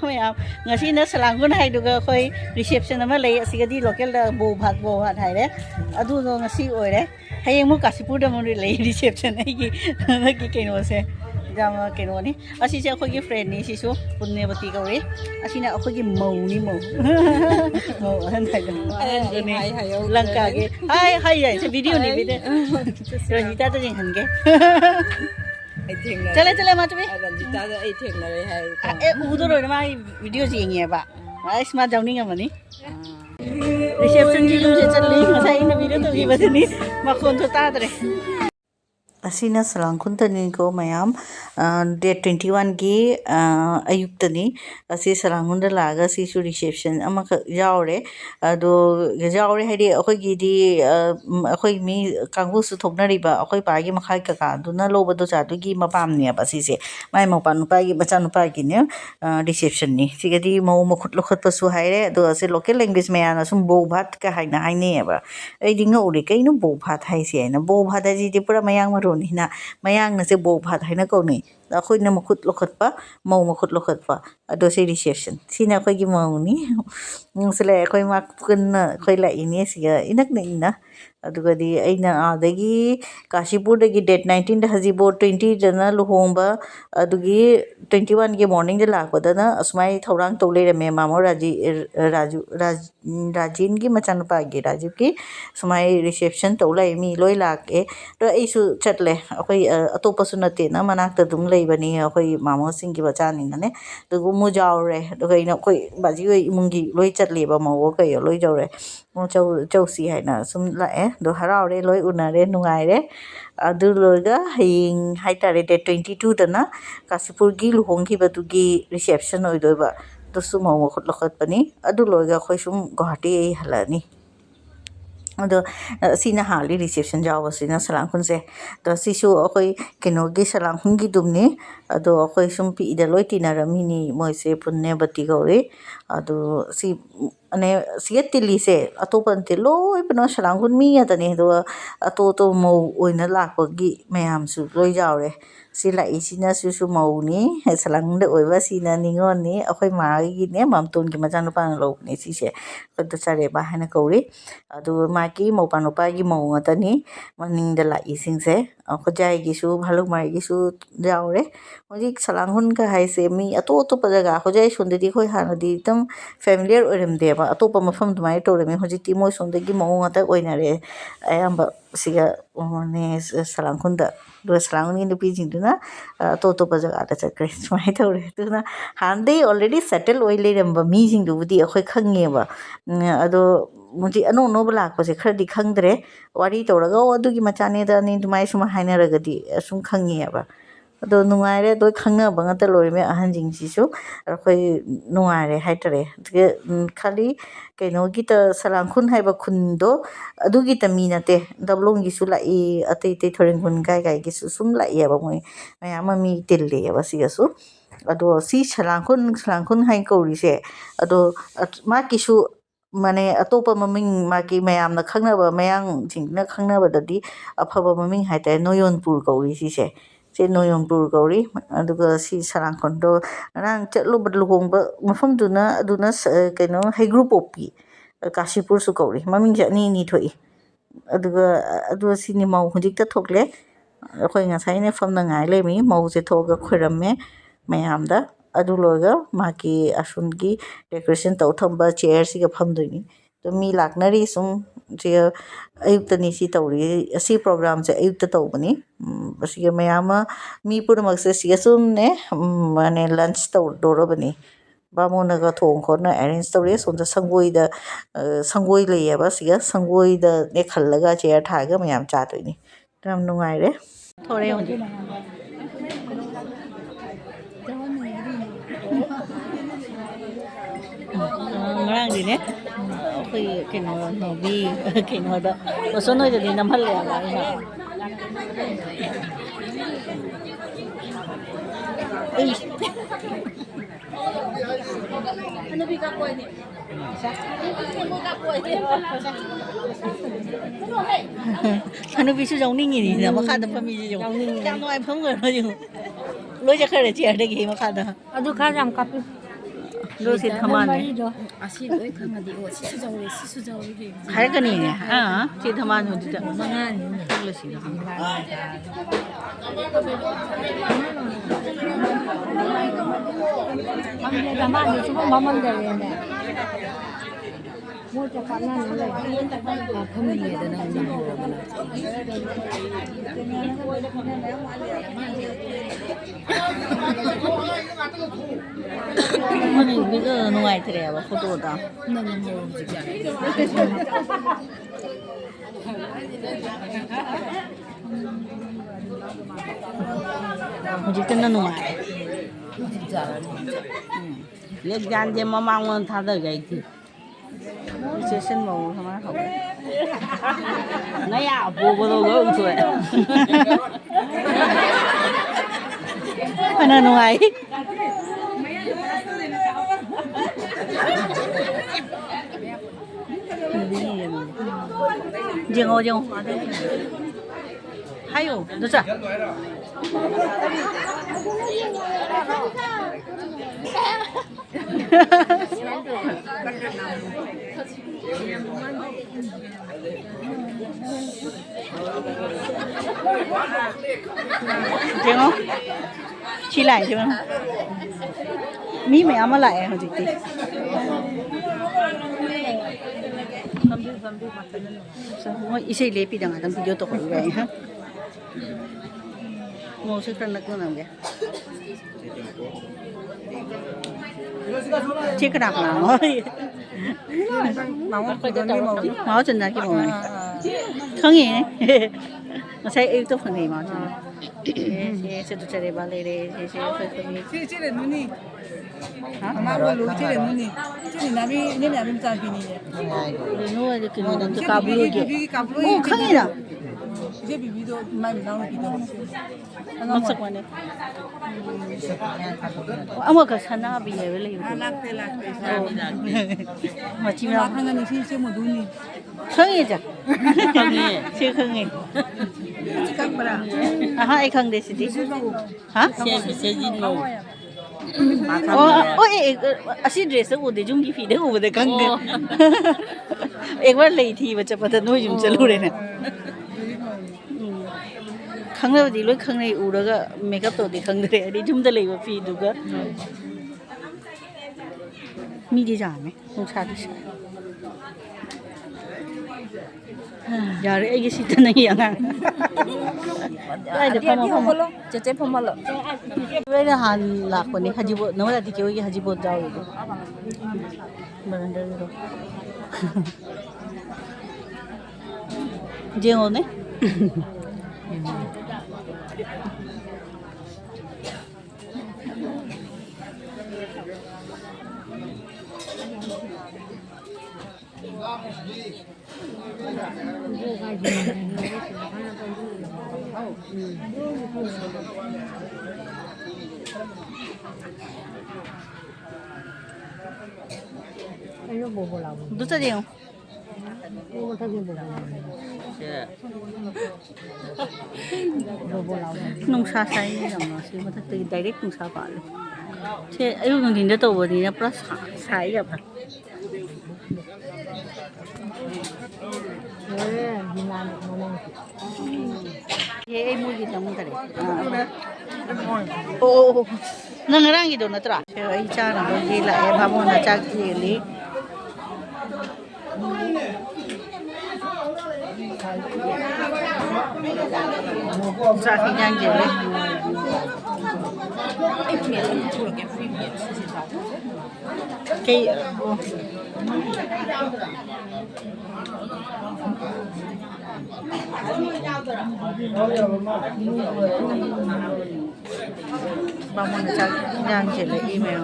mayam ngasi na Salangkhun hai duga khoi reception ama lei asigadi local da bo bhat hai re adu no ngasi oire hayeng mu Kasipur da mon lei reception ai ki keno se jama keno ni asi se khoi gi friend ni sisu punyabati kauri asi na khoi gi mau ni mau mau han hai da Lanka ge hai se video ni video Ranjita ta jing han ge चले माँ तुम्हें रंजिता का एक ठेक लगे है ए उधर हो ना माँ वीडियो चाहिए बा इसमें जाऊँगी क्या मनी रिसेप्शन की जो चल रही है मसाई ना वीडियो तो ये बस नहीं माँ कौन तो ताद रहे asina Salangkhun tani ko mayam date 21 ki ayuk tani asi Salangkhun da laga si su reception ama yaure ado yaure hadi akoi gi di akoi mi kangbu su thokna riba akoi pa gi makhai ka ka du na loba do cha du gi mapam ne ba si se mai ma pan pa gi bacha nu pa gi ne reception ni si ga di mau ma khut lo khat pa su hai re ado ase local language me ana sum bo bhat ka hai na hai ne ba ai di nga uri kai no bo bhat hai se na bo bhat ji di pura mayang ma hina mayang na se bo bhat haina ko ni akhoi na makhut lokhat pa mau makhut lokhat pa ado se reception sina khoi gi mau ni sele khoi ma kun khoi la ini siga inak na ina aduga di aina adagi Kasipur dagi date 19 da hajibo 20 jana luhomba adugi 21 ge morning de lakpa da na asmai thorang to le me mamo rajin gi machan pa gi raju ki smai reception to lai mi loi lak e to ai su chatle akoi atopa su na te na manak ta dum lei bani akoi mamo sing gi bacha ni na ne to mu jaw re to kai na koi baji oi mungi loi chatle ba mawo kai loi jaw re mo chau si hai na sum la e do harau re loi una re nungai re adu loga hing hai tare de 22 da na Kasipur gi luhong ki batu gi reception oi do ba to su mo khot lokhat pani adu loga khoi sum Guwahati ai halani ado sina hali reception jaw sina Salangkhun se to sisu akoi keno gi Salangkhun gi dumni ado akoi sum pi da loi tinarami ni moi se punyabati gauri ado si ane siatili se atopan te loi pano Salangkhun mi atani do ato to mo oina lakpa gi mayam su loi jaw re sila isina su mau ni Salangkhun de oiba sina ningon ni akoi ma gi ne mamton gi machan pa lo ni si se to chare ba hana kauri adu ma ki mo panopa gi mo atani maning de la ising se khojai gi su bhaluk mai gi su jaw re hoji Salangkhun ka hai se mi ato pa jaga khojai sonde di khoi hana di tam familiar orim de ba ato pa mafam dumai to re mi hoji ti mo sonde gi mo ata oina re ayamba siga ne Salangkhun da do Salangkhun ni pi jing na to pa jaga ta chakre mai to re tu na hande already settle oi le ram ba mi jing du di khoi khange ba ado muji ano no bla ko se khar di khangdre wari to ra go adu gi machane da ni dumai suma haina ra ga di sum khange ba ado nungai re do khangna ba ngata loi me ahan jing si su khoi nungai re hai tare khali kaino gi ta Salangkhun hai ba khun do adu gi ta mi na te dablong gi su la i ate te thoring gun gai gi su sum la i ba moi mayam mi tel le ba si ga su ado si Salangkhun hai ko ri se ado ma ki su mane atopa maming maki mayam na khangna ba mayang jing na khangna ba dadi aphaba maming hai ta Nayanpur ko ri si se Nayanpur ko ri aduga si Salangkhun do rang chatlu badluhong ba mafam duna kaino hai group opi Kasipur su ko ri maming ja ni thoi aduga si ni mau hujik ta thokle khoi nga sai ne fam na ngai le mi mau se thoga khoram me mayam da adu loga maki asun gi decoration tau thamba chair si ga pham doi ni to mi laknari sum je ayuk tani si tawri asi program se ayuk ta taw bani asi ga mayama mi pur mak se si sum ne mane lunch taw doro bani ba mo na ga thong khon na arrange tawre son da sangoi le ya ba si ga sangoi da ne khalla ga chair tha ga mayam cha doi ni tam nungai re thore on ngarang di ne khoi keno no bi keno da so no de nam hal ya ba ina ai ano bi ka ko ni ano bi su jong ning ni na ma kha da pa mi ji jong jang no ai phom người nó ju lối cho khơi để chia đây gì mà kha da adu kha jam kap 로시 타마네. 아시 왜 강아지 이거 시수저울이 갈거니네. 아, 지 타마는 진짜. 망한 로시. 강제가 많이 주면 먹으면 되겠네. 뭐 잠깐만 놀래. 아, 범인이야 되는 거는. 어머니 이거 누가 들어야 포도다. 나는 뭐 지금. 어디 끝나 누가? 진짜. lấy gan cho mà mang ngon thà tới cái gì chơi sân màu không á không nãy à bố đâu gỡ rồi anh ở ngoài dương hay không được chưa tiếng không? Chi lại chứ không? Mí mẹ ama lại hả chị? Sao isay lepi dah ngadam video tu kau ini ha? Mau sekarang nak mana dia? Cik kenapa mau? Mau chân cái màu này. Không gì này. Nó sẽ yêu thích phần này mà. sẽ tụi trẻ ba lê đây sẽ phải không? Chị là nuni. Mà bố lú chị là nuni. Chị là nabi nên là mình chọn pini. Rồi nuôi được cái mình làm cho cà bui kì. Ô không gì đâu. Chị bị video mai mình làm video. Mất sức quá này. Ông có khả năng bị vậy lấy. Mà chim nào? Khả năng thì chị một nuni. Không gì chứ. Không gì. Chưa không gì. Các bạn. À ai không để gì? Hả? sẽ dính màu. ôi, 아시 드레스 옷에 좀 비피데 옷에 강게. एकबार lấy thì mà chụp bắt nuôi chúng chơi luôn này. khăng đâu thì lúc khăng này u đó cái makeup tổ thì khăng đấy đi chúng ta lấy vào phi được cái. mi đi ra này, không sao đi sao. giờ đấy cái xịt này vậy à? Đây được không? 제제 포말로. 왜 한 락보니 하지보 너무나 디케오기 하지보 자오고. 바란다로. 제오네? 이거 뭐 보려고? 누짜지요? 이거 되게 뭐 보려고? 농사 사이 정도 지금 다 다이렉트 농사 봐래. 제 이거 근데 또 어디냐 플러스 사이야 봐. 네, 미나는 뭐는 얘 무기 너무 잘해. 오, 너랑 이도 나더라. 제가 이 차는 거기 라에 밥은 작지리. 자, 그냥 이제. cái bao nhiêu chắc đang chỉ là email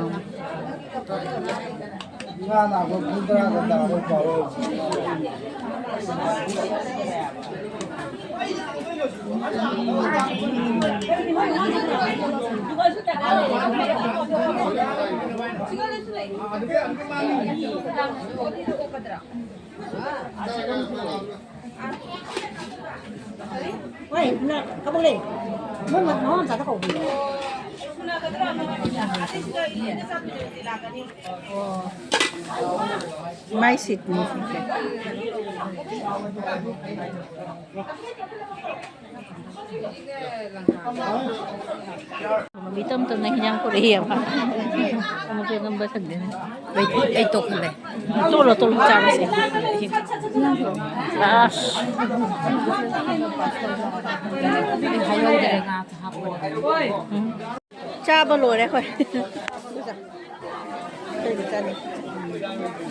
Wait, kamu leh. Mau mau tak tahu. ไม่สิทธิ์นี่มีต้มตัวไหนยังก็เรียบค่ะมันจะนำไปสักเดือนไปตกเลยตัวจานสิจ้าบลูเลยค่อย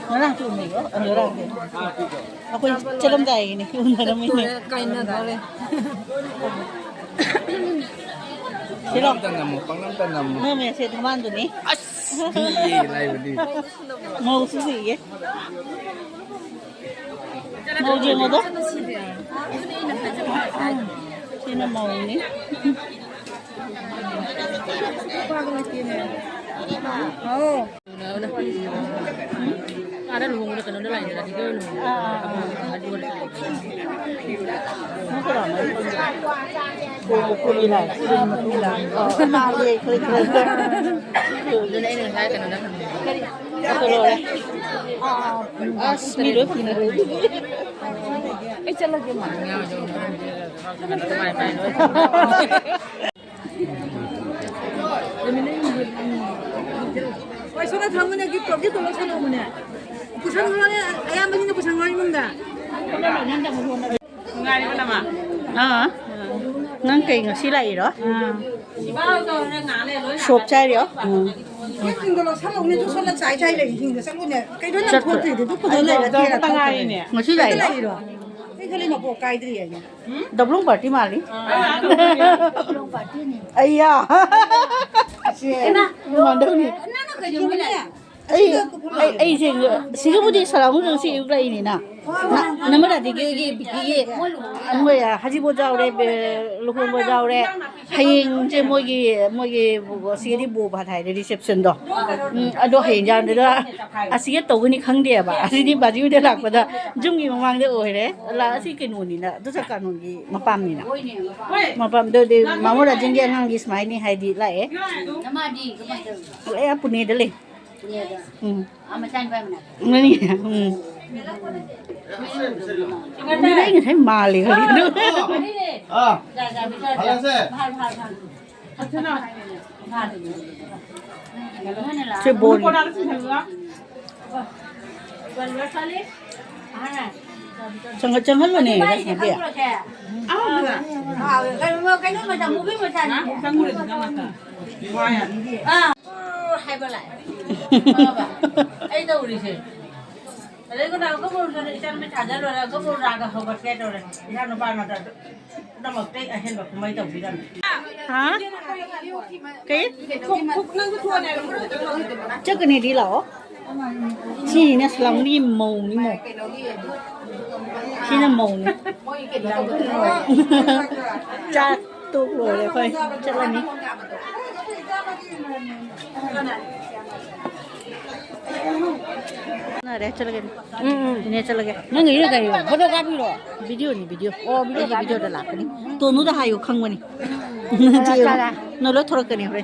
mana tu ni orang ni aku celam dah ini untuk nama ini kain dah boleh celam panglam tanam nama saya teman tu ni lain ni mau susi ye mau je mau tu sini mau ni oh ada lu ngomong dekat lain tadi ke lu Masa lama Kuli lah Kuli lah Mali kuli Dulu ini saya kan ada Apa lo lah Sembilu Cakap lagi mana Wah, soalnya kamu ni gitu, gitu macam mana ni? Pusang orang ni, ayam begini pusang orang ni mana? Ngai mana mak? Nang keng sila iro. Shop cai iro. Ini kalau salong ni tu soalnya cai lagi, hingga salong ni. Kau dah nak foto itu, tu foto lagi dia tak tengah ini. Masih iro. Ini kali nak bawa kait dia ni. Double party mali. Double party ni. Ayah. Mana ni? Ay sige mo di Salangkhun si Ugla ini na naman natin kaya ano ya haji mo daw re lukong mo daw re haying je mo sige di bu ba thai reception do ado haying jan de asige to ni khang de ba asidi ba ji de lak ba da jung gi mamang de oi re la asi ke nu ni na do sa kanon gi mapam ni na mapam de mamu da jing ge hang gi smai ni hai di la e namadi ka ba e apuni de le Ini ini thấy mà liền liền nữa. Chơi bồn. Chẳng hết luôn nè, cái gì à? Cái nước mà chẳng mua biết mà chẳng. Hai bên lại. Ấy đâu đi chứ? Đấy con nào có một cái chân mới thả ra rồi là có một rạc không bật két rồi này. Ra nó ba nó đã mặc tết hiện bật mấy tổng gì đây. Hả? Cái? Chắc cái này đi lỏ. Chi nè lòng đi màu đi màu. Chi nè màu nè. Cha tôi rồi đấy thôi. Chắc là ní. Nah, deh, cakap lagi. Ini cakap lagi. Nang ini lagi. Fotografi lo. Video ni video. Oh, video dah lah ni. Tu nu dah hayu khang ni. Cara. Nolo thora kani hore.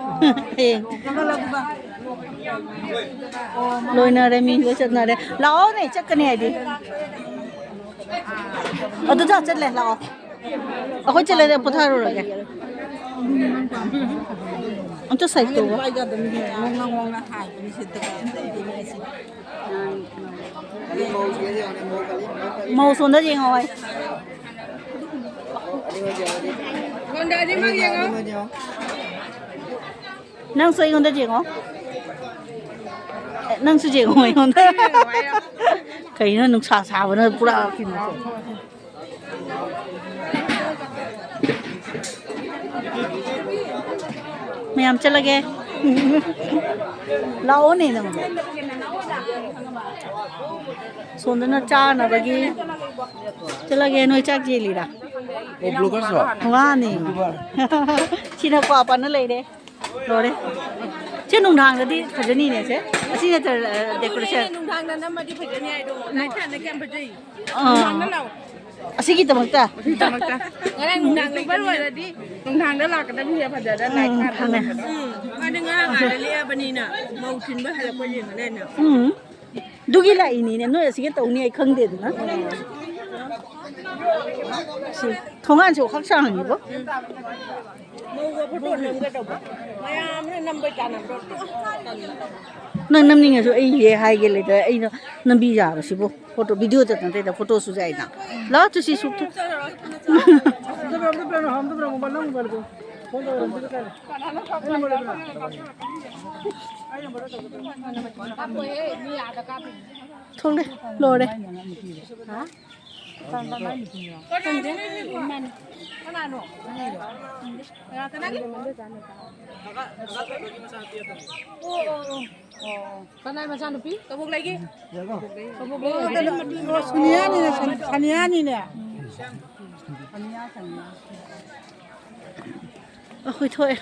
Loi na re mi lo chat na re. Lao ni chat kani ai di. Ado dah chat le lao. Aku chat le putar ro lagi. Untuk saya tu. Màu xuống đó gì ngồi. Con đợi đi mang gì không? Năng xoay con đó gì không? Năng xoay gì ngồi không? Cái nó nung xào xào nó pura kim nó. Mayam chala ge. Lao ni na. Sondana cha na bagi. Chala ge noi chak je li ra. Oh, blue kan so? Wa ni. China kwa pa na lai de. Lo de. Che nung thang da di phajani ne che. Asi ne decoration. Nung thang na ma di phajani ai do. Nai than na kem phajai. Nung thang na lao. ꯑꯁꯤꯒꯤꯗꯃꯛꯇ Ngarang nundang le baru ada di nundang dah lah kata dia pada dah naik kan. Ada ngarang ada le bani na mau tin ba hala ko yin ne na. 두기 라인이네. 너 어떻게 또 우리坑되나? 통한 저 확장한 이거? Mau go photo nam ka ba. Mayam ne nam ba tan nam ro. 너 남닝에 저 에이 하이게 레다 에이 너 남비 잡으시고 포토 비디오 줬던 데다 포토 수자이나. 라 주시 수트. 통래 로래. Kanai macam tu pi? Kabuk lagi? Kabuk 산이아니네. 아, 거기 더해.